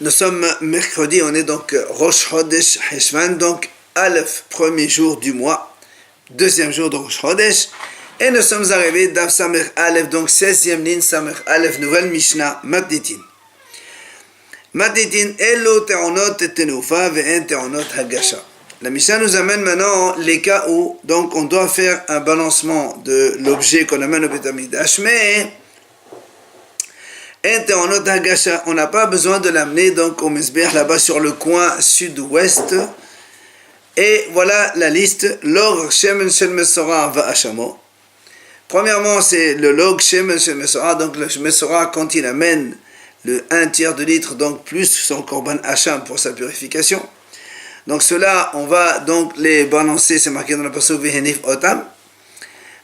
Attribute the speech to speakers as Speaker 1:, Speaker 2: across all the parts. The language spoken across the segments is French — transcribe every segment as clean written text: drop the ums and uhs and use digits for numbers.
Speaker 1: Nous sommes mercredi, on est donc Rosh Chodesh Heshvan, donc Aleph, premier jour du mois, deuxième jour de Rosh Chodesh, et nous sommes arrivés d'Av Samer Aleph, donc 16e ligne, Samer Aleph, nouvelle Mishnah, Matnitin. Matnitin, Elo Te'onot Tenufa ve'en Te'onot Hagasha. La Mishnah nous amène maintenant les cas où donc on doit faire un balancement de l'objet qu'on amène au Beit HaMikdash, mais on n'a pas besoin de l'amener donc au Mizbeach là-bas sur le coin sud-ouest. Et voilà la liste. Log Shemen Shel Mesorah Va'ashamo. Premièrement, c'est le log Shemen Shel Mesorah. Donc le Mesorah, quand il amène le 1/3 de litre, donc plus son korban hacham pour sa purification. Donc cela, on va donc les balancer, c'est marqué dans la pasuk Vehenif Otam.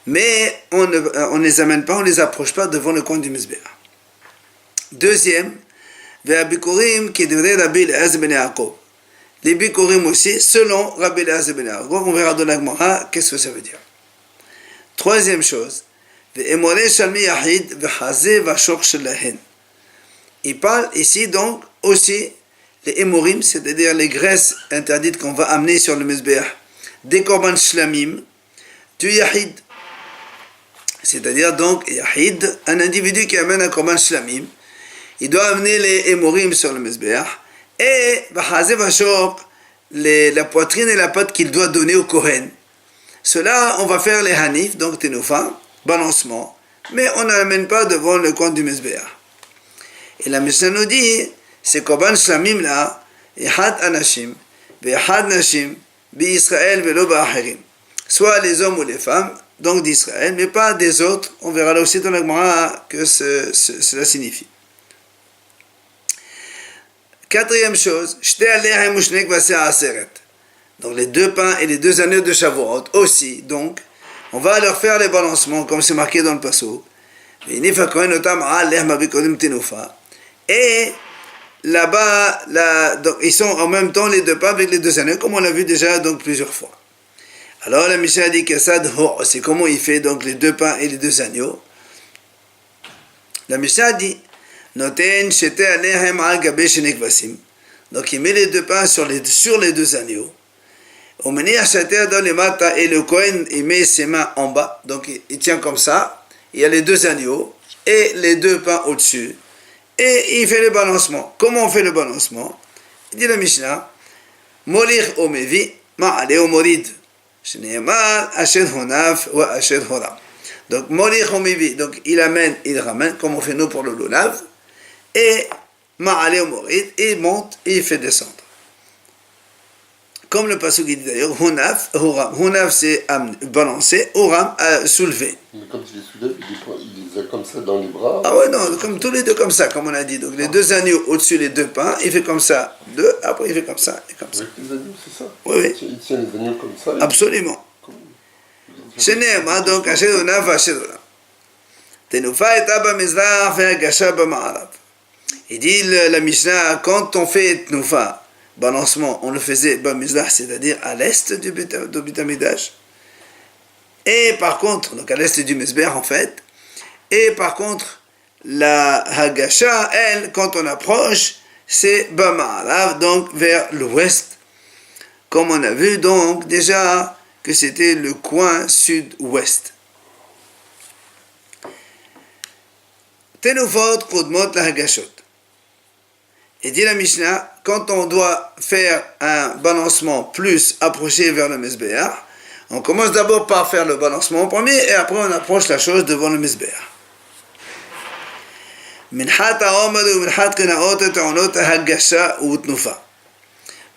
Speaker 1: Mais on ne les amène pas, on ne les approche pas devant le coin du Mizbeach. Deuxième, les bikurim aussi, selon Rabbi Eliezer ben Yaakov, on verra dans la Gemara qu'est-ce que ça veut dire. Troisième chose, il parle ici donc aussi les hémorim, c'est-à-dire les graisses interdites qu'on va amener sur le Mizbeach, des korban shlamim, du yahid, c'est-à-dire donc yahid, un individu qui amène un korban shlamim, il doit amener les hémorim sur le Mizbeach et la poitrine et la patte qu'il doit donner au Kohen. Cela, on va faire les hanif, donc tenufa, balancement, mais on n'amène pas devant le coin du Mizbeach. Et la Mishnah nous dit, ces korban shlamim là, ihad anashim, ve'ihad nashim, bi-Israël ve'lo ba'acherim. Soit les hommes ou les femmes, donc d'Israël, mais pas des autres. On verra là aussi dans la Gemara que cela signifie. Quatrième chose, donc les deux pains et les deux agneaux de Shavuot aussi, donc on va leur faire les balancements comme c'est marqué dans le pasuk. Et là-bas, donc, ils sont en même temps les deux pains avec les deux agneaux, comme on l'a vu déjà donc plusieurs fois. Alors la Mishnah dit que ça, c'est comment il fait donc les deux pains et les deux agneaux. La Mishnah dit donc il met les deux pains sur les deux agneaux. Et le Kohen il met ses mains en bas, donc il tient comme ça, il y a les deux agneaux et les deux pains au-dessus, et il fait le balancement. Comment on fait le balancement? Il dit la Mishnah, Molir omevi ma'ale omorid, shneemar asher honaf wa asher horam. Donc Molir omevi, donc il amène, il ramène, comme on fait nous pour le lulav, et ma'ale omorid, il monte et il fait descendre. Comme le pasuk dit d'ailleurs, Hunaf, Horam. Hunaf c'est balancer, Horam soulever.
Speaker 2: Mais quand il est soulevé, il est comme ça dans les bras.
Speaker 1: Ah ouais, non, comme tous les deux comme ça, comme on a dit. Donc les deux agneaux au-dessus, les deux pains, il fait comme ça, deux, après il fait comme ça et comme ça.
Speaker 2: Avec les agneaux, c'est ça?
Speaker 1: Oui.
Speaker 2: Il tient les agneaux comme ça.
Speaker 1: Absolument. Sheneema, donc, Asher Hunaf, Asher Horam. Tenufa et Abba Mizrach et Agasha B'Ma'arav. Il dit la Mishnah, quand on fait Tenufa, balancement, on le faisait Bamizrach, c'est-à-dire à l'est du Beit HaMikdash. Et par contre, donc à l'est du Mizbeach en fait, et par contre, la Hagasha, elle, quand on approche, c'est Bama'arav, donc vers l'ouest, comme on a vu donc déjà que c'était le coin sud-ouest. Tenufot Qudmot la Hagashot. Et dit la Mishnah, quand on doit faire un balancement plus approché vers le Mizbeach, on commence d'abord par faire le balancement en premier et après on approche la chose devant le Mizbeach.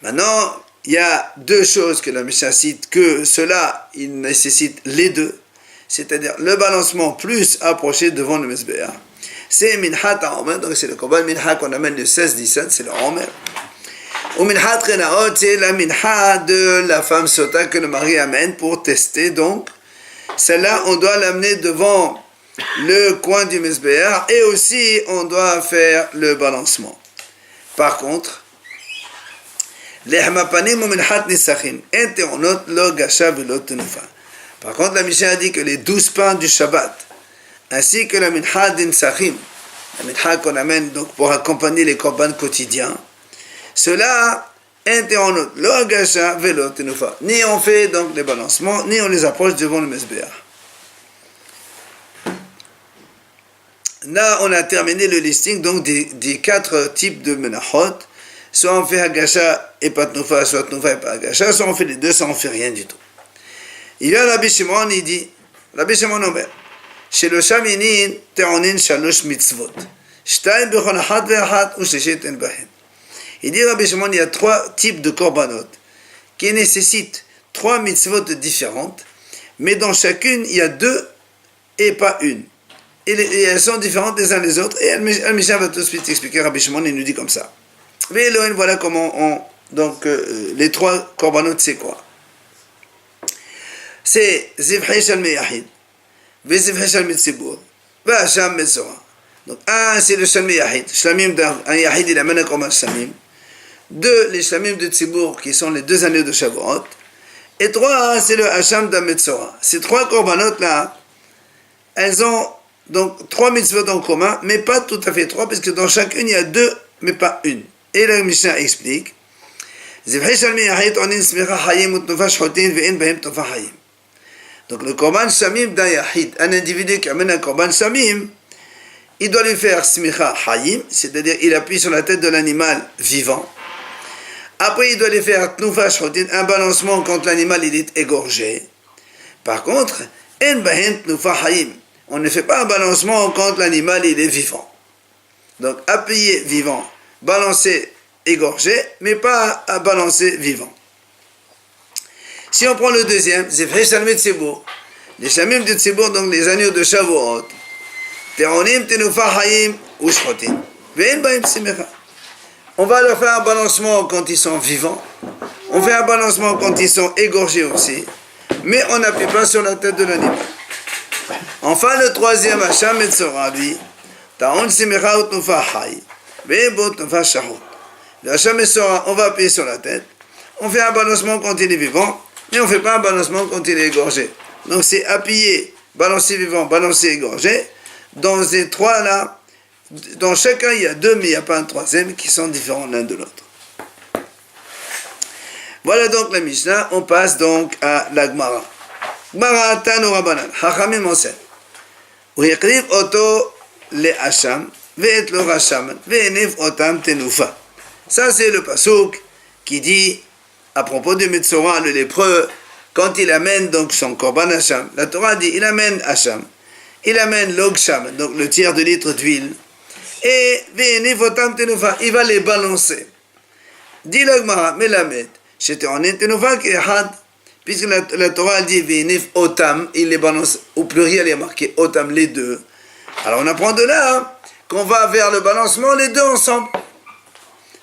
Speaker 1: Maintenant, il y a deux choses que la Mishnah cite, que cela, il nécessite les deux, c'est-à-dire le balancement plus approché devant le Mizbeach. C'est Minhat HaOmer, donc c'est le korban Minha qu'on amène le 16-17, c'est le Omer. Ou Minhat Renaot, c'est la Minha de la femme sota que le mari amène pour tester. Donc, celle-là, on doit l'amener devant le coin du Mizbeach et aussi on doit faire le balancement. Par contre, Lehmapanim ou Minhat Nisachim, Enteronot lo gasha velo tenufa. Par contre, la Mishnah a dit que les 12 pains du Shabbat, ainsi que la minha d'Insachim, la mincha qu'on amène donc pour accompagner les korban quotidiens, cela interrompt le agasha velo tenufa. Ni on fait donc les balancements, ni on les approche devant le mesbéach. Là, on a terminé le listing donc des 4 types de menachot. Soit on fait agasha et pas tenufa, soit tenufa et pas agasha, soit on fait les deux, soit on fait rien du tout. Il y a Rabbi Shimon, il dit, Rabbi Shimon Omer, chez le Shaminin, Te'onin Shalosh Mitzvot. Shtaim bechol achat ve'achat, ou sheshet en bahem. Il dit Rabbi Shimon, il y a 3 types de korbanot qui nécessitent 3 mitzvot différentes, mais dans chacune, il y a 2 et pas une. Et elles sont différentes les uns les autres, et Al-Mishnah va tout de suite expliquer, Rabbi Shimon, il nous dit comme ça. Mais Elohim, voilà comment donc, les 3 korbanot, c'est quoi? C'est Zivhei Shalmei Yahid, Vezivhei Shalmei Tzibur, V'Hasham Metzora. Donc, un, c'est le Shalmei Yahid. Shlamim d'un Yahid, il amène un korban Shlamim. 2, les Shlamim de Tzibur, qui sont les 2 années de Shavuot. Et 3, c'est le Hasham d'un Metzora. Ces 3 korbanot là, elles ont donc 3 mitzvot en commun, mais pas tout à fait 3, parce que dans chacune, il y a 2, mais pas une. Et la Mishnah explique, Zivhei Shalmei Yahid, onin smicha hayim utnufa shchotin ve'en bahem tofa hayim. Donc le korban shamim d'un yahid, un individu qui amène un korban shamim, il doit lui faire smicha hayim, c'est-à-dire il appuie sur la tête de l'animal vivant. Après il doit lui faire tnufa shchotin, un balancement quand l'animal il est égorgé. Par contre, en bahen tnufa hayim, on ne fait pas un balancement quand l'animal il est vivant. Donc appuyer vivant, balancer égorgé, mais pas à balancer vivant. Si on prend le deuxième, c'est Zivhei Shalmei Tzibur. Les Shamim de Tzibur, donc les agneaux de Shavuot. Te'onim tenufa hayim ou shchotin. Ve'en bahem simicha. On va leur faire un balancement quand ils sont vivants. On fait un balancement quand ils sont égorgés aussi. Mais on n'appuie pas sur la tête de l'animal. Enfin, le troisième, Hasham Metzora, lui. Ta'on simicha ou tenufa hay. Ve'en bo tenufa shahot. Le Hasham Metzora, on va appuyer sur la tête. On fait un balancement quand il est vivant. Mais on ne fait pas un balancement quand il est égorgé. Donc c'est appuyer, balancer vivant, balancer égorgé. Dans ces 3 là, dans chacun il y a 2, mais il n'y a pas un troisième qui sont différents l'un de l'autre. Voilà donc la Mishnah. On passe donc à la Gemara. Gemara Tanu Rabbanan. Chachamim enseigne. U'yekriv oto le hasham ve'et lo rashaman ve'enev otam tenufa. Ça c'est le pasuk qui dit à propos du Metzora, le lépreux, quand il amène donc son korban Hasham, la Torah dit, il amène Hasham, il amène l'Ogsham, donc le tiers de litre d'huile, et Ve'enivotam tenufa, il va les balancer. Dit la Gemara, Melamed, j'étais en tenufa qui est had, puisque la Torah dit Ve'eniv otam, il les balance, au pluriel il est marqué otam, les deux. Alors on apprend de là qu'on va vers le balancement les deux ensemble.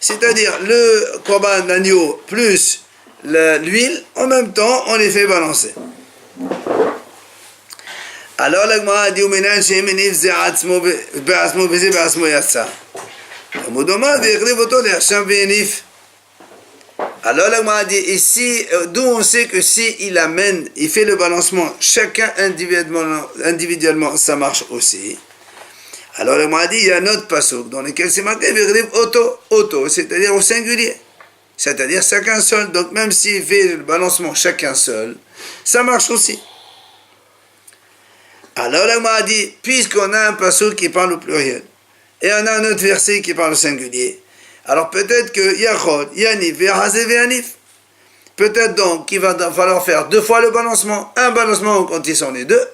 Speaker 1: C'est-à-dire le korban d'agneau plus l'huile, en même temps, on les fait balancer. Alors la Gemara dit Umenan she'emenif ze atzmo be'atzmo veze be'atzmo yatsa. Amudoma ve'ekriv oto le'hasham ve'enif. Alors la Gemara dit ici, d'où on sait que si il amène, il fait le balancement, chacun individuellement, ça marche aussi. Alors le Gemara dit, il y a un autre pasuk dans lequel c'est marqué auto, c'est-à-dire au singulier, c'est-à-dire chacun seul. Donc même s'il fait le balancement chacun seul, ça marche aussi. Alors le Gemara dit, puisqu'on a un pasuk qui parle au pluriel, et on a un autre verset qui parle au singulier, alors peut-être que Yachod, Yanif, Ve'hazé, Ve'anif, peut-être donc qu'il va falloir faire 2 fois le balancement, un balancement quand ils sont les deux,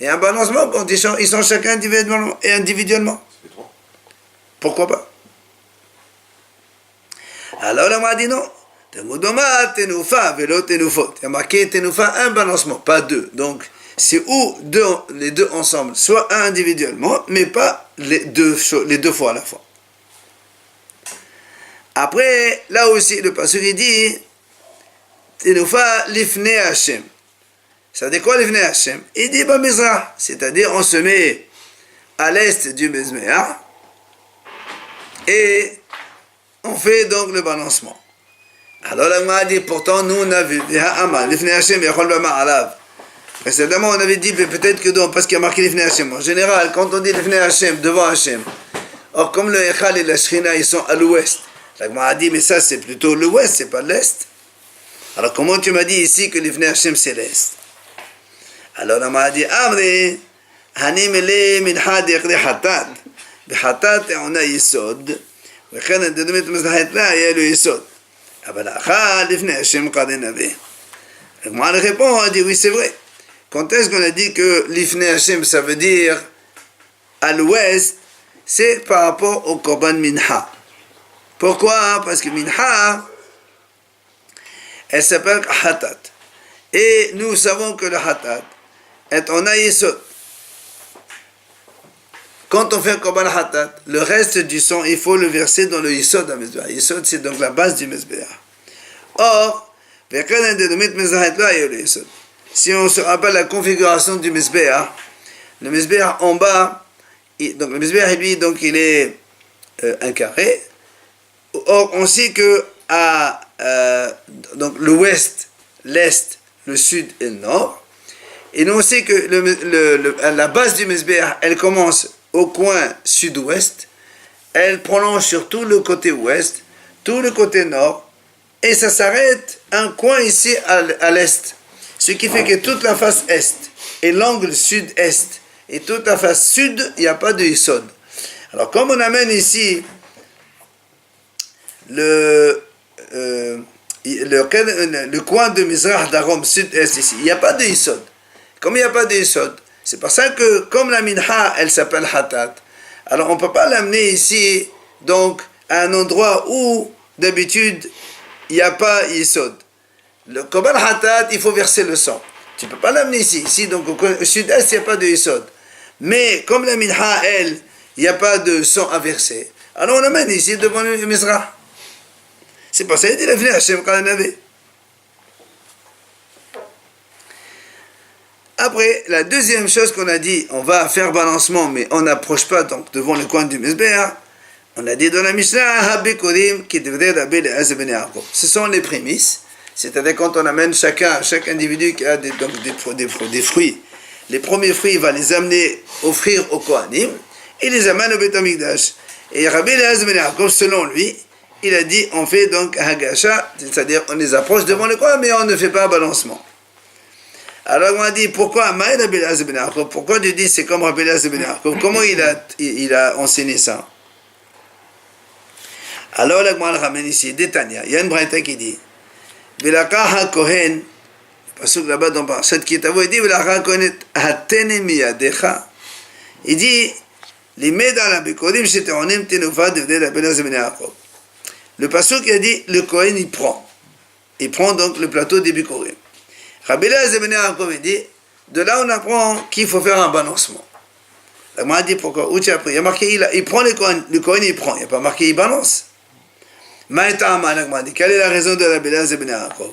Speaker 1: et un balancement quand ils sont chacun individuellement. Pourquoi pas? Alors là, on m'a dit non. Temudoma, tenufa, velo tenufot. Il y a marqué tenufa, un balancement, pas 2. Donc, c'est ou les deux ensemble, soit un individuellement, mais pas les deux fois à la fois. Après, là aussi, le pasuk il dit tenufa lifne Hashem. Ça dit quoi l'Ivnei Hashem? Il dit Bamizrah, c'est-à-dire on se met à l'est du Mezmea et on fait donc le balancement. Alors la Gemara dit pourtant nous on a vu l'Ivnei Hashem yachol b'ma'alav. Précédemment on avait dit peut-être que donc parce qu'il y a marqué l'Ivnei Hashem. En général quand on dit l'Ivnei Hashem devant Hashem, Or, comme le Echal et la Shrina, ils sont à l'ouest, la Gemara a dit, mais ça c'est plutôt l'ouest, c'est pas l'est. Alors, comment tu m'as dit ici que l'Ifnei Hashem c'est l'est? Alors, la Gemara a dit, Amri, Hanimele minha de'echli hatat. Behatat on a yisod. וכן הדדמת מזרחת לה היה לו יסוד. אבל האחד לפני השם קד נביא. הגמרא répond, on dit oui c'est vrai. Quand est-ce qu'on a dit que l'ifnei Hashem ça veut dire à l'ouest, c'est par rapport au korban minha. Pourquoi? Parce que minha, elle s'appelle hatat. Et nous savons que le hatat est en yesod. Quand on fait un korban hatat, le reste du sang, il faut le verser dans le yisod à Mizbeach. Yisod, c'est donc la base du Mizbeach. Or, si on se rappelle la configuration du Mizbeach, le Mizbeach en bas, donc le Mizbeach, lui, donc il est un carré. Or, on sait que à donc l'ouest, l'est, le sud et le nord. Et nous, on sait que la base du Mizbeach, elle commence au coin sud-ouest, elle prolonge sur tout le côté ouest, tout le côté nord, et ça s'arrête un coin ici à l'est. Ce qui fait que toute la face est et l'angle sud-est et toute la face sud, il n'y a pas de yisod. Alors comme on amène ici le coin de Mizrach d'Arom sud-est ici, il n'y a pas de yisod. Comme il n'y a pas de yisod, c'est pour ça que, comme la minha, elle s'appelle hatat, alors on ne peut pas l'amener ici, donc, à un endroit où, d'habitude, il n'y a pas yisod. Le korban hatat, il faut verser le sang. Tu ne peux pas l'amener ici. Ici, donc, au sud-est, il n'y a pas de yisod. Mais, comme la minha, elle, il n'y a pas de sang à verser, alors on l'amène ici devant le Mizrach. C'est pour ça qu'il dit l'Ifnei Hashem quand on avait. Après, la deuxième chose qu'on a dit, on va faire balancement, mais on n'approche pas donc devant le coin du Mizbeach. On a dit dans la Mishnah, Habikodim qui devrait d'abel les ben Yaakov. Ce sont les prémices, c'est-à-dire quand on amène chaque individu qui a des fruits. Les premiers fruits, il va les amener, offrir au Kohanim, et les amène au Beit HaMikdash. Et Rabbi Eliezer ben Yaakov, selon lui, il a dit, on fait donc Hagasha, c'est-à-dire on les approche devant le coin, mais on ne fait pas un balancement. Alors on a dit, pourquoi pourquoi tu dis c'est comme Rabbi Eliezer ben Yaakov? Comment il a enseigné ça? Alors la Gemara ramène ici, Détania, il y a une braïta qui dit, Velakaha Kohen, parce que là-bas dans cette kitavo, il dit, Velakaha Kohen hatene miyadecha, il dit, Limed ala bikodim sheteonim tenufa devde Rabbi Eliezer ben Yaakov. Le pasuk il a dit, le Kohen il prend donc le plateau des bikorim. Rabbi Eliezer ben Yaakov dit, de là on apprend qu'il faut faire un balancement. La Gemara dit pourquoi? Où tu as appris? Il y a marqué, il prend le Kohen il prend, il n'y a pas marqué il balance. Maïtama, la Gemara dit, quelle est la raison de Rabbi Eliezer ben Yaakov?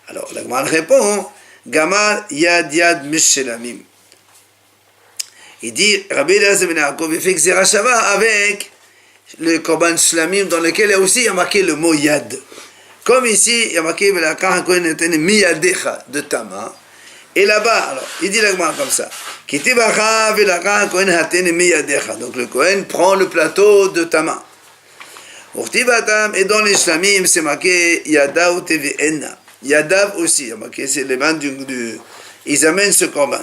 Speaker 1: Alors la Gemara répond, Gamar yad mishelamim. Il dit, Rabbi Eliezer ben Yaakov, il fait Xera Shava avec le korban shlamim dans lequel il y a aussi marqué le mot yad. Comme ici, il y a marqué miyadecha de ta main. Et là-bas, alors, il dit la Gemara comme ça. Donc le Kohen prend le plateau de ta main. Et dans les shlamim, c'est marqué Yadav tevi'ena. Yadav aussi, il y a marqué, c'est les mains ils amènent ce korban.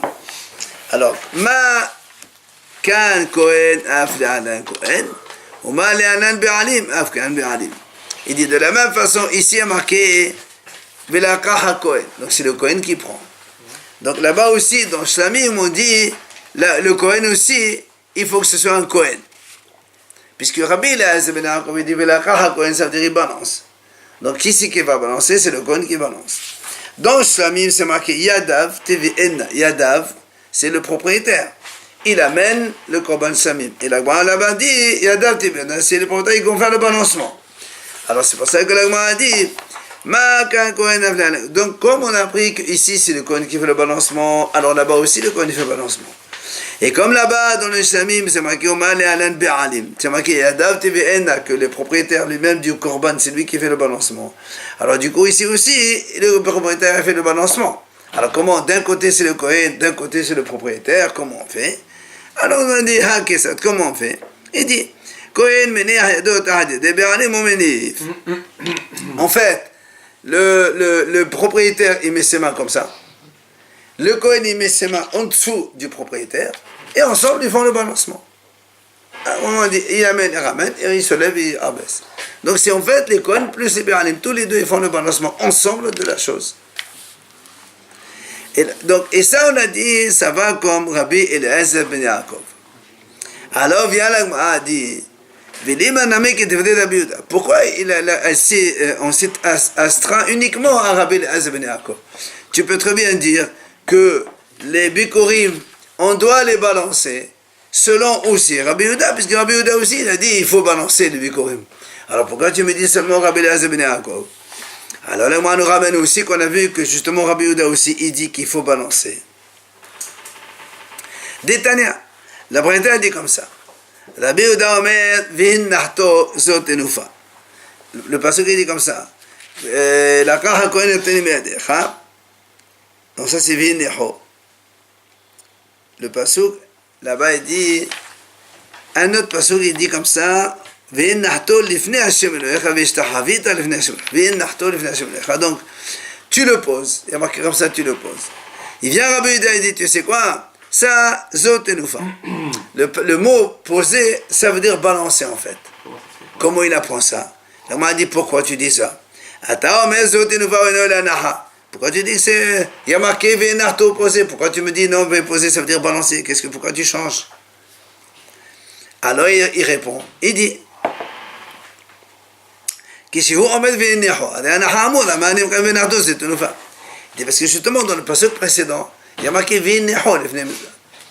Speaker 1: Alors, ma kan Kohen af le'anan Kohen, ou ma le'anan be'alim af kan be'alim. Il dit de la même façon, ici il y a marqué Velakaha Kohen. Donc c'est le Kohen qui prend. Donc là-bas aussi, dans Shlamim, on dit le Kohen aussi, il faut que ce soit un Kohen. Puisque Rabbi Eliezer ben Yaakov dit Velakaha Kohen, ça veut dire il balance. Donc qui c'est qui va balancer? C'est le Kohen qui balance. Dans Shlamim, c'est marqué Yadav tevi'ena. Yadav, c'est le propriétaire. Il amène le Korban Shlamim. Et là-bas dit Yadav tevi'ena, c'est le propriétaire qui va faire le balancement. Alors c'est pour ça que la Gemara a dit, donc comme on a appris qu'ici c'est le Kohen qui fait le balancement, alors là-bas aussi le Kohen fait le balancement. Et comme là-bas dans le Shlamim, c'est marqué c'est marqué Yadav tevi'ena, que le propriétaire lui-même du Korban, c'est lui qui fait le balancement. Alors du coup ici aussi, le propriétaire fait le balancement. Alors comment? D'un côté c'est le Kohen, d'un côté c'est le propriétaire, comment on fait? Alors on a dit, comment on fait? Il dit, En fait, le propriétaire, il met ses mains comme ça. Le Kohen, il met ses mains en dessous du propriétaire. Et ensemble, ils font le balancement. À un moment, il amène, il ramène, et il se lève et il abaisse. Donc, c'est en fait les Kohen plus les Béranim. Tous les deux, ils font le balancement ensemble de la chose. Et ça, on a dit, ça va comme Rabbi Eliezer ben Yaakov. Alors, vient l'Agma, dit, pourquoi on s'est astreint uniquement à Rabbi Eliezer ben Yaakov? Tu peux très bien dire que les Bikurim, on doit les balancer selon aussi Rabbi Yehuda, puisque Rabbi Yehuda aussi, il a dit, il faut balancer les Bikurim. Alors, pourquoi tu me dis seulement Rabbi Eliezer ben Yaakov? Alors là, moi, nous ramène aussi qu'on a vu que justement Rabbi Yehuda aussi, il dit qu'il faut balancer. Détania, la Braïta dit comme ça. Rabbi Yehuda omer v'hin nachto zot enufa. Le passage dit comme ça. La kaha kohen eteni me'adecha. Donc ça c'est v'hin necho. Le passage là-bas il dit. Un autre passage il dit comme ça. V'hin nachto lifnei Hashem Elohecha v'ishtachavita lifnei Hashem Elohecha. V'hin nachto lifnei Hashem Elohecha. Donc tu le poses. Il y a marqué comme ça, tu le poses. Il vient Rabbi Yehuda et dit, tu sais quoi? Ça, zot enufa. Le mot poser, ça veut dire balancer en fait. Comment il apprend ça? Il m'a dit, pourquoi tu dis ça? Pourquoi tu dis que c'est... Il y a marqué Vénarto poser. Pourquoi tu me dis non, poser, ça veut dire balancer. Pourquoi tu changes? Alors il répond, il dit, il dit parce que justement dans le passage précédent, il y a marqué Véného,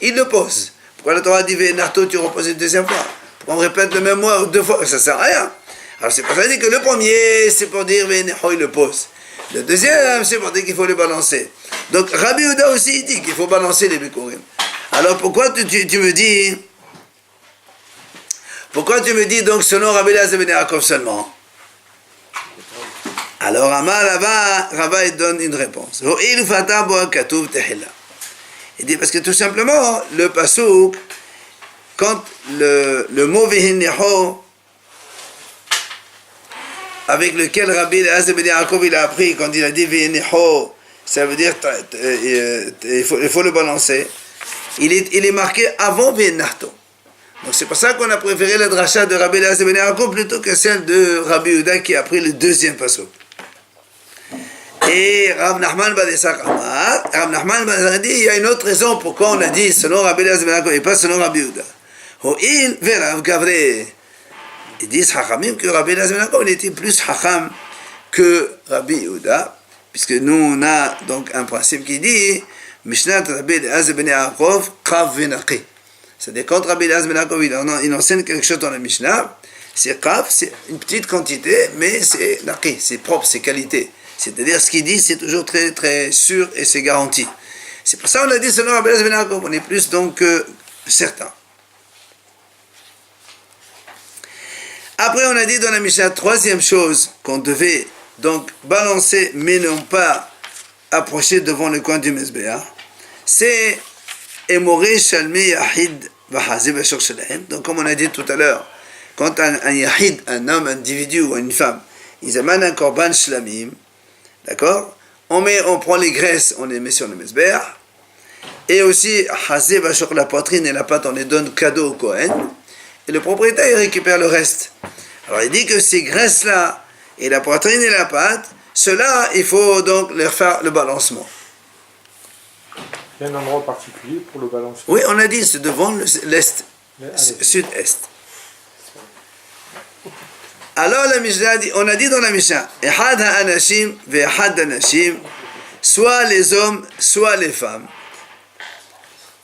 Speaker 1: il le pose. Pourquoi la Torah dit Vénarto, tu reposes une deuxième fois? Pourquoi on répète le même mot deux fois? Ça ne sert à rien. Alors c'est pour ça que le premier, c'est pour dire Véného, il le pose. Le deuxième, c'est pour dire qu'il faut le balancer. Donc Rabbi Yehuda aussi il dit qu'il faut balancer les Bikurim. Alors pourquoi tu me dis... Pourquoi tu me dis donc selon Rabbi Eliezer ben Yaakov seulement? Alors Rava il donne une réponse. Il dit parce que tout simplement le pasuk, quand le mot Vehinneho avec lequel Rabbi Eliezer ben Yaakov il a appris, quand il a dit Vehinneho, ça veut dire il faut le balancer. Il est marqué avant Vehinarto. Donc c'est pour ça qu'on a préféré la dracha de Rabbi Eliezer ben Yaakov plutôt que celle de Rabbi Yehuda qui a pris le deuxième pasuk. Et Rav Nachman ben dit, il y a une autre raison pourquoi on a dit selon Rabbi Eliezer ben Yaakov et pas selon Rabbi Yehuda. Ho'il ve'Rav Gavre. Ils disent Hachamim que Rabbi Eliezer ben Yaakov était plus Hacham que Rabbi Yehuda, puisque nous on a donc un principe qui dit Mishnat Rabbi Eliezer ben Yaakov Kav v'Naqi. C'est-à-dire quand Rabbi Eliezer ben Yaakov il enseigne quelque chose dans la Mishnah, c'est Kav, c'est une petite quantité, mais c'est Naqi, c'est propre, c'est qualité. C'est-à-dire, ce qu'il dit, c'est toujours très, très sûr et c'est garanti. C'est pour ça qu'on a dit selon Rabbi Eliezer ben Yaakov, on est plus donc certain. Après, on a dit dans la Mishnah, troisième chose qu'on devait donc balancer, mais non pas approcher devant le coin du Mezbeah, c'est Emoré Shalmi Yahid Vahazi Bashor Shalahem. Donc, comme on a dit tout à l'heure, quand un Yahid, un homme, un individu ou une femme, ils amènent un korban shlamim, d'accord? On prend les graisses, on les met sur le Mezbeah. Et aussi, Hazé Bashor, la poitrine et la pâte, on les donne cadeau au Kohen. Et le propriétaire, il récupère le reste. Alors, il dit que ces graisses-là, et la poitrine et la pâte, ceux-là, il faut donc leur faire le balancement.
Speaker 3: Il y a un endroit particulier pour le balancer.
Speaker 1: Oui, on a dit, c'est devant l'est, sud-est. Alors, la Mishnah dit, on a dit dans la Mishnah, Ehad ha'anashim ve'ehad ha'anashim, soit les hommes, soit les femmes.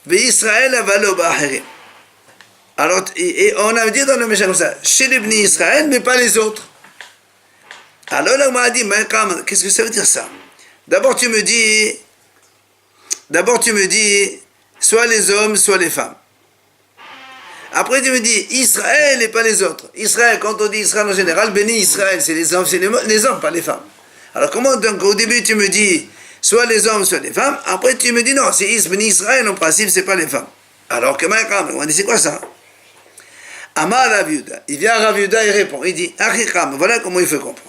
Speaker 1: Ve'Israël avalo ba'achirim. Alors, et on a dit dans la Mishnah comme ça, chez les Bnei Israël, mais pas les autres. Alors, là, on m'a dit, qu'est-ce que ça veut dire ça? D'abord, tu me dis, soit les hommes, soit les femmes. Après, tu me dis, Israël et pas les autres. Israël, quand on dit Israël en général, béni Israël, c'est les hommes, pas les femmes. Alors, comment donc, au début, tu me dis, soit les hommes, soit les femmes. Après, tu me dis, non, c'est béni Israël, en principe, c'est pas les femmes. Alors, on dit, c'est quoi ça? Amar Rav Yehuda. Il vient à Rav Yehuda, il répond. Il dit, Achicham, voilà comment il faut comprendre.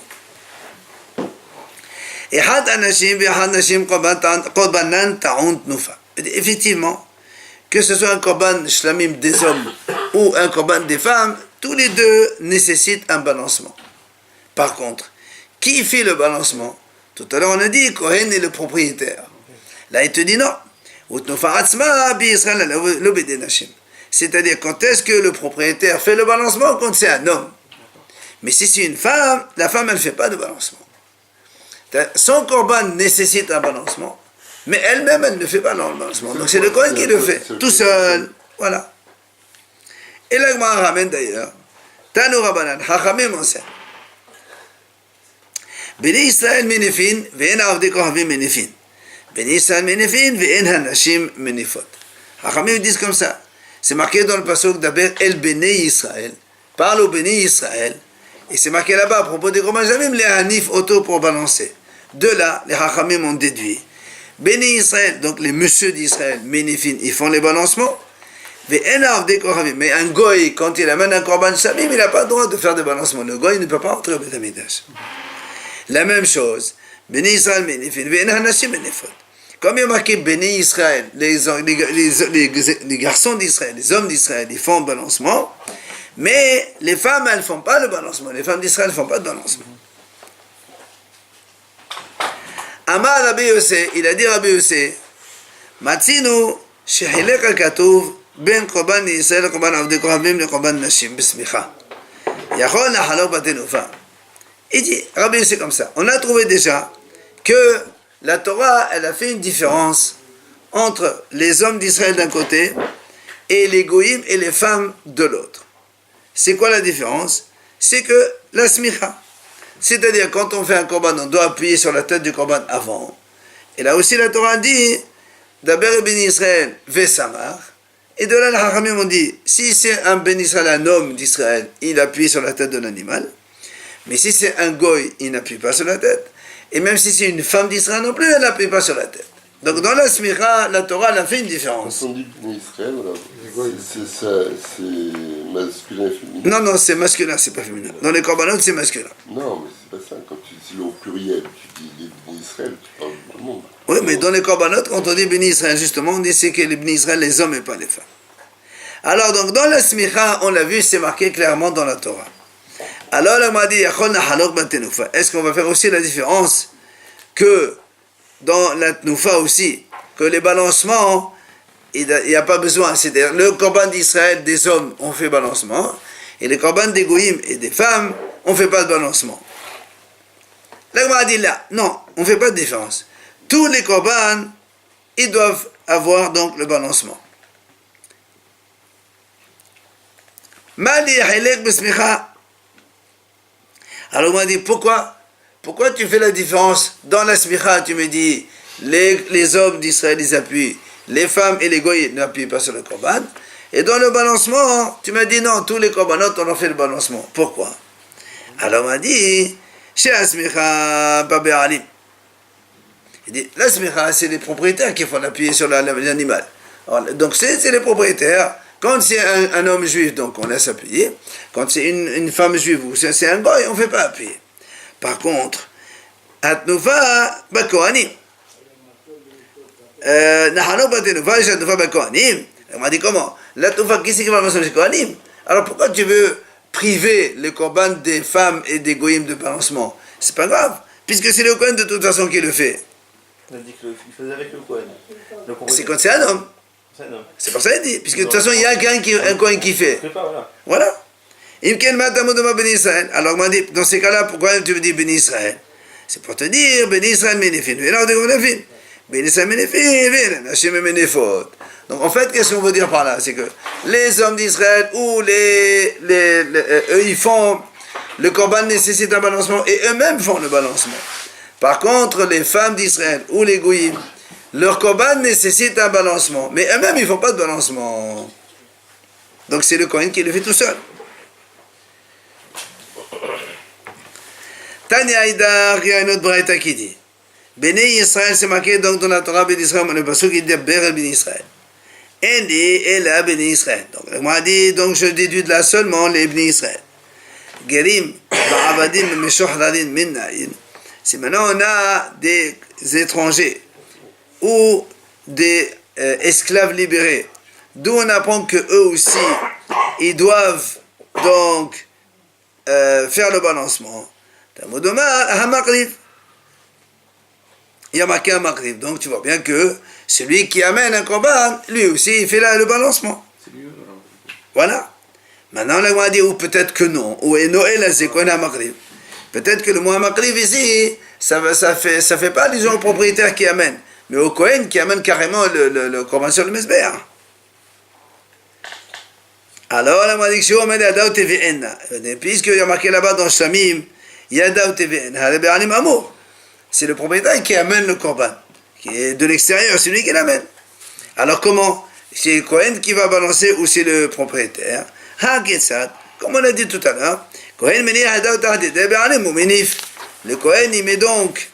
Speaker 1: Effectivement, que ce soit un korban shlamim des hommes ou un korban des femmes, tous les deux nécessitent un balancement. Par contre, qui fait le balancement? Tout à l'heure on a dit Kohen est le propriétaire. Là il te dit non. C'est-à-dire quand est-ce que le propriétaire fait le balancement? Quand c'est un homme. Mais si c'est une femme, la femme elle ne fait pas de balancement. Son korban nécessite un balancement, mais elle-même elle ne fait pas le balancement. Donc c'est le Kohen qui le fait, tout seul. Voilà. Et la Gemara ramène d'ailleurs, Tanu Rabbanan, Chachamim enseigne. Bnei Israël menefin, ve'en avdei kohavim menefin. Bnei Israël menefin, ve'en hanashim menefot. Chachamim disent comme ça. C'est marqué dans le pasuk d'Aber El Bnei Israël. Parle au Bnei Israël. Et c'est marqué là-bas à propos des korban shlamim, les hanif auto pour balancer. De là, les Chachamim ont déduit. Bnei Israël, donc les messieurs d'Israël, menefin, ils font les balancements. Mais un goy, quand il amène un korban shlamim, il n'a pas le droit de faire des balancements. Le goy ne peut pas entrer au Beth Amikdash. La même chose, Bnei Israël menefin, ve'en hanashim menefot. Comme il y a marqué Bnei Israël, les garçons d'Israël, les hommes d'Israël, ils font le balancement, mais les femmes, elles ne font pas le balancement. Les femmes d'Israël ne font pas de balancement. Amar Rabbi Yossé, il a dit Rabbi Yossé, Matzinu shehilek al-katuv ben korban Yisrael korban avdei kohavim le korban nashim besmicha. Yachol nachalok batenufa. Il dit, Rabbi Yossé comme ça, on a trouvé déjà que la Torah, elle a fait une différence entre les hommes d'Israël d'un côté et les goïms et les femmes de l'autre. C'est quoi la différence? C'est que la smicha. C'est-à-dire, quand on fait un korban, on doit appuyer sur la tête du korban avant. Et là aussi, la Torah dit, d'abord ben Israël, vesamar. Et de là, les Hachamim ont dit, si c'est un ben Israël, un homme d'Israël, il appuie sur la tête de l'animal. Mais si c'est un goy, il n'appuie pas sur la tête. Et même si c'est une femme d'Israël non plus, elle n'appuie pas sur la tête. Donc dans la smicha, la Torah, elle a fait une différence.
Speaker 2: Quand on dit Bnei Israël, c'est masculin et féminin.
Speaker 1: Non, c'est masculin, c'est pas féminin. Dans les korbanot, c'est masculin.
Speaker 2: Non, mais c'est pas ça. Quand tu dis au pluriel, tu dis les Bnei Israël, tu parles de tout le monde.
Speaker 1: Oui, mais dans les korbanot, quand on dit Bnei Israël, justement, on dit c'est que les Bnei Israël, les hommes et pas les femmes. Alors, donc, dans la smicha, on l'a vu, c'est marqué clairement dans la Torah. Alors, là, on m'a dit, est-ce qu'on va faire aussi la différence que dans la tnoufa aussi, que les balancements, il n'y a pas besoin. C'est-à-dire, le korban d'Israël, des hommes, on fait balancement, et les korban des goïms et des femmes, on ne fait pas de balancement. Là, on m'a dit là, non, on ne fait pas de différence. Tous les korban, ils doivent avoir donc le balancement. Mali hilek besmicha. Alors on m'a dit, pourquoi tu fais la différence? Dans la smicha, tu me dis, les hommes d'Israël, ils appuient, les femmes et les goïs n'appuient pas sur le korban. Et dans le balancement, tu m'as dit, non, tous les korbanot, on en fait le balancement. Pourquoi? Alors on m'a dit, chez la smicha, pas be'alim. Il dit, la smicha, c'est les propriétaires qui font appuyer sur l'animal. Alors, donc c'est les propriétaires. Quand c'est un homme juif, donc on laisse appuyer. Quand c'est une femme juive ou c'est un goy, on ne fait pas appuyer. Par contre, Atnufa Bakohanim. Nahano Batenufa, Atnufa Bakohanim. On m'a dit comment? L'Atnufa, qui c'est qui va mentionner Kohanim? Alors pourquoi tu veux priver le korban des femmes et des goyim de balancement? C'est pas grave, puisque c'est le Kohen de toute façon qui le fait.
Speaker 4: On a dit qu'il faisait avec le Kohen.
Speaker 1: C'est quand c'est un homme. C'est pour ça qu'il dit, puisque de toute façon il y a un Kohen qui fait. Voilà. Alors on m'a dit, dans ces cas-là, pourquoi tu me dis Béni Israël? C'est pour te dire, Béni Israël menefin. Béni Israël menefin, Hachem menefot. Donc en fait, qu'est-ce qu'on veut dire par là? C'est que les hommes d'Israël, ou eux, ils font, le korban nécessite un balancement, et eux-mêmes font le balancement. Par contre, les femmes d'Israël, ou les goïms, leur korban nécessite un balancement, mais eux-mêmes, ils ne font pas de balancement. Donc c'est le Kohen qui le fait tout seul. Tanya Haïdar, il y a une autre braïta qui dit, Béné Israël, c'est marqué donc dans la Torah, Béné Israël, on est pas sûr qu'il dit Béné Israël. Eli et la Bnei Israël. Donc, moi dit, donc je déduis de là seulement les Bnei Israël. Gerim, Ba'avadim, Meshohrarin, Minnaïn. Si maintenant on a des étrangers ou des esclaves libérés, d'où on apprend que eux aussi, ils doivent donc faire le balancement. Il y a marqué un makrif. Donc tu vois bien que celui qui amène un korban, lui aussi, il fait là le balancement. Voilà. Maintenant, là, on va dire, ou peut-être que non. Ou Noël, c'est quoi un makrif? Peut-être que le mot makrif ici, ça fait pas disons au propriétaire qui amène, mais au Kohen qui amène carrément le korban sur le mesbeh. Alors, là, on va dire que si on met Yadav TVN, puisqu'il y a marqué là-bas dans Shamim, Yadav TVN, c'est le propriétaire qui amène le korban, qui est de l'extérieur, c'est lui qui l'amène. Alors comment? C'est le Kohen qui va balancer ou c'est le propriétaire? Comme on a dit tout à l'heure, le Kohen il met donc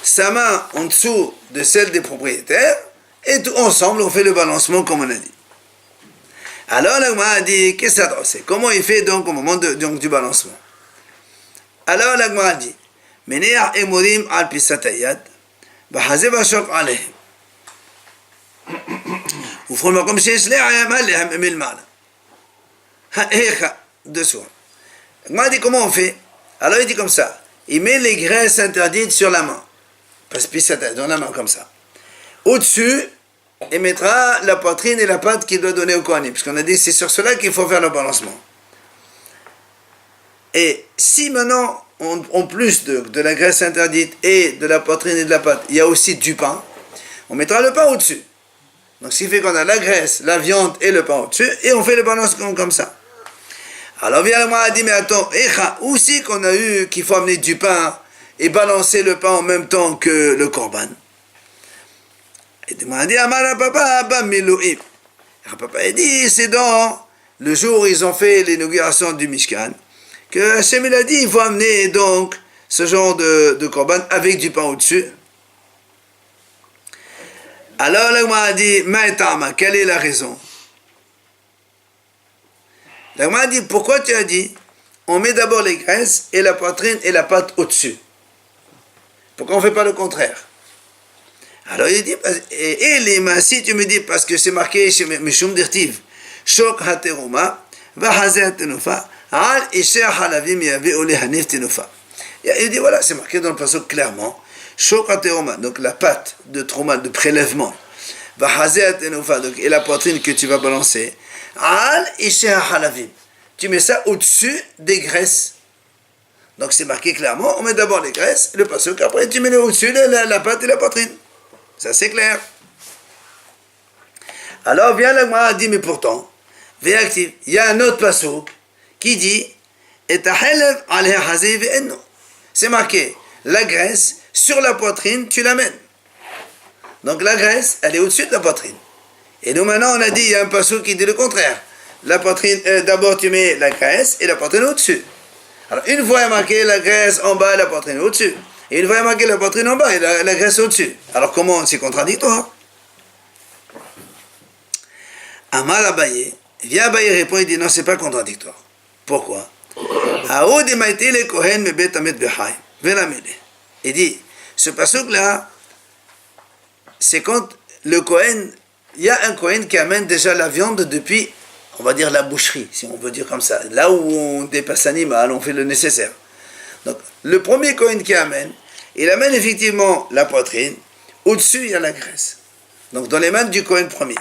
Speaker 1: sa main en dessous de celle des propriétaires et tout ensemble on fait le balancement comme on a dit. Alors là on a dit qu'est-ce que ça c'est? Comment il fait donc au moment du balancement? Alors la Gemara dit, Meneach emurim al pisatayat, bahazeh bashok alehem. Ufron makom shesh le'ayam alehem milmala. Dessous. La Gemara dit comment on fait? Alors il dit comme ça, il met les graisses interdites sur la main, parce pisatayat, dans la main comme ça. Au-dessus, il mettra la poitrine et la patte qu'il doit donner au Kohanim, parce qu'on a dit c'est sur cela qu'il faut faire le balancement. Et si maintenant, en plus de la graisse interdite et de la poitrine et de la pâte, il y a aussi du pain, on mettra le pain au-dessus. Donc, ce qui fait qu'on a la graisse, la viande et le pain au-dessus, et on fait le balancement comme ça. Alors, vient le moi a dit, mais attends, aussi qu'on a eu qu'il faut amener du pain et balancer le pain en même temps que le korban. Et il m'a dit, Amara papa, Abba Milouim. Papa a dit, c'est dans le jour où ils ont fait l'inauguration du Mishkan, que Hachem il a dit, il faut amener donc ce genre de korban avec du pain au-dessus. Alors la Gemara a dit, Ma'etama, quelle est la raison? La Gemara a dit, pourquoi tu as dit, on met d'abord les graisses et la poitrine et la pâte au-dessus? Pourquoi on ne fait pas le contraire? Alors il dit, et les si tu me dis, parce que c'est marqué chez Mishum Dirtiv, Shok hateruma, Vahazeh hatenufa, il dit voilà, c'est marqué dans le passage clairement, donc la pâte de trauma, de prélèvement, et la poitrine que tu vas balancer, tu mets ça au-dessus des graisses. Donc c'est marqué clairement, on met d'abord les graisses, le passage, après tu mets au-dessus la pâte et la poitrine. Ça c'est clair. Alors vient la Gemara dit mais pourtant, il y a un autre passage qui dit c'est marqué la graisse sur la poitrine tu l'amènes, donc la graisse elle est au-dessus de la poitrine, et nous maintenant on a dit il y a un passage qui dit le contraire, la poitrine d'abord tu mets la graisse et la poitrine au-dessus. Alors une fois il y a marqué la graisse en bas et la poitrine au-dessus, et une fois il y a marqué la poitrine en bas et la graisse au-dessus. Alors comment c'est contradictoire? Amar Abaye, vient Abaye répond, il dit non c'est pas contradictoire. Pourquoi? Il dit, ce passage-là, c'est quand le Kohen, il y a un Kohen qui amène déjà la viande depuis, on va dire la boucherie, si on veut dire comme ça, là où on dépasse l'animal, on fait le nécessaire. Donc, le premier Kohen qui amène, il amène effectivement la poitrine, au-dessus il y a la graisse. Donc, dans les mains du Kohen premier.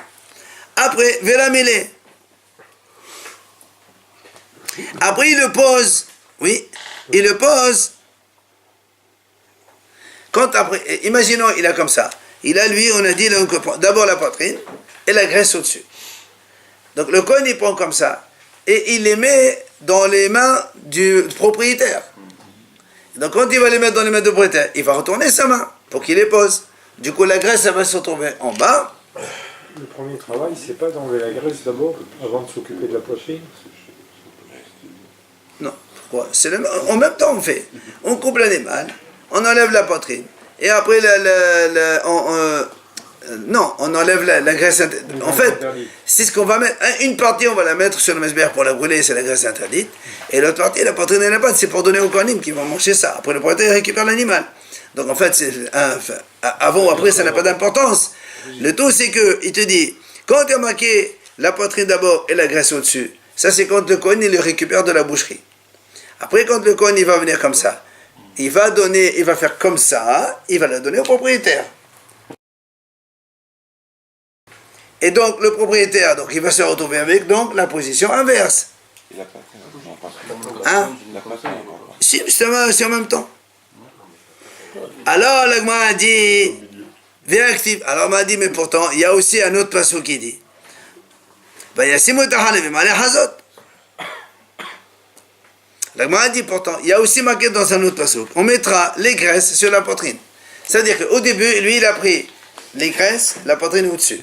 Speaker 1: Après, Vélamélé. Après, il le pose, oui, il le pose. Quand après, imaginons, il a comme ça. Il a lui, on a dit, d'abord la poitrine et la graisse au-dessus. Donc le Kohen, il prend comme ça et il les met dans les mains du propriétaire. Donc quand il va les mettre dans les mains du propriétaire, il va retourner sa main pour qu'il les pose. Du coup, la graisse, ça va se retrouver en bas.
Speaker 3: Le premier travail, c'est pas d'enlever la graisse d'abord avant de s'occuper de la poitrine?
Speaker 1: Non, pourquoi? En même temps on fait. On coupe l'animal, on enlève la poitrine, et après Non, on enlève la graisse interdite. En fait, c'est ce qu'on va mettre. Une partie, on va la mettre sur le mesbère pour la brûler, c'est la graisse interdite. Et l'autre partie, la poitrine et la patte, c'est pour donner aux kohanim qui vont manger ça. Après, le propriétaire récupère l'animal. Donc en fait, avant ou après, ça n'a pas d'importance. Le tout, c'est qu'il te dit, quand tu as marqué la poitrine d'abord et la graisse au-dessus, ça c'est quand le kohen il le récupère de la boucherie. Après, quand le kohen il va venir comme ça, il va faire comme ça, il va la donner au propriétaire. Et donc le propriétaire, donc il va se retrouver avec donc la position inverse. Hein? Si, c'est en même temps. Alors l'Agma a dit, viens active. Alors on m'a dit, mais pourtant, il y a aussi un autre passage qui dit, l'Agma a dit pourtant, il y a aussi marqué dans un autre passage, on mettra les graisses sur la poitrine. C'est-à-dire qu'au début, lui il a pris les graisses, la poitrine au-dessus.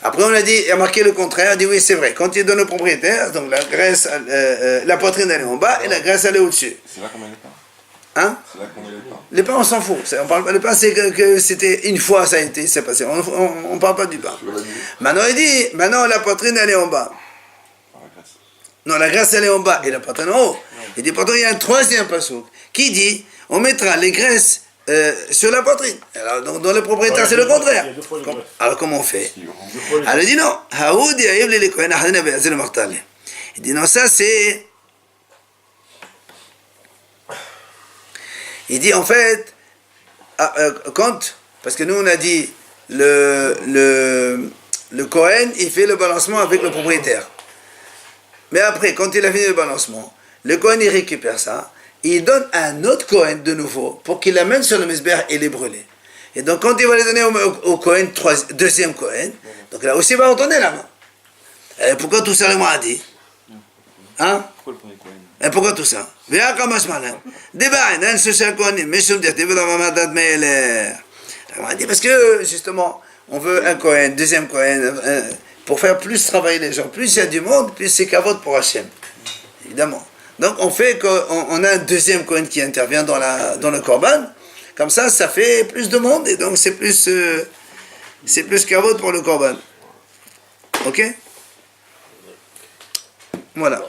Speaker 1: Après on a dit, il a marqué le contraire, il a dit oui c'est vrai, quand il donne au propriétaire, donc la graisse, la poitrine elle est en bas et la graisse elle est au-dessus.
Speaker 5: C'est là combien de temps?
Speaker 1: Hein?
Speaker 5: C'est là combien de temps?
Speaker 1: Les pains on s'en fout, on parle pas, le pain c'est que c'était une fois ça a été, c'est passé, on parle pas du pain. Maintenant il dit, maintenant la poitrine elle est en bas. Non, la graisse elle est en bas et la poitrine en haut. Il dit pourtant il y a un troisième passouk qui dit, on mettra les graisses sur la poitrine. Alors, dans le propriétaire, c'est le contraire. Alors, comment on fait? Alors, il dit non. Il dit non, ça c'est. Il dit en fait, quand, parce que nous on a dit, le Kohen, il fait le balancement avec le propriétaire. Mais après, quand il a fini le balancement, le Kohen il récupère ça. Il donne à un autre Kohen de nouveau pour qu'il l'amène sur le mesbeh et les brûler. Et donc quand il va les donner au Kohen, deuxième Kohen, donc là aussi il va en donner la main. Et pourquoi tout ça le a dit? Hein?
Speaker 5: Pourquoi le premier Kohen?
Speaker 1: Et pourquoi tout ça? Parce que justement, on veut un Kohen, deuxième Kohen, pour faire plus travailler les gens. Plus il y a du monde, plus c'est kavod pour Hachem. Évidemment. Donc on fait qu'on a un deuxième Kohen qui intervient dans le korban, comme ça fait plus de monde et donc c'est plus kavod pour le korban. Ok? Voilà.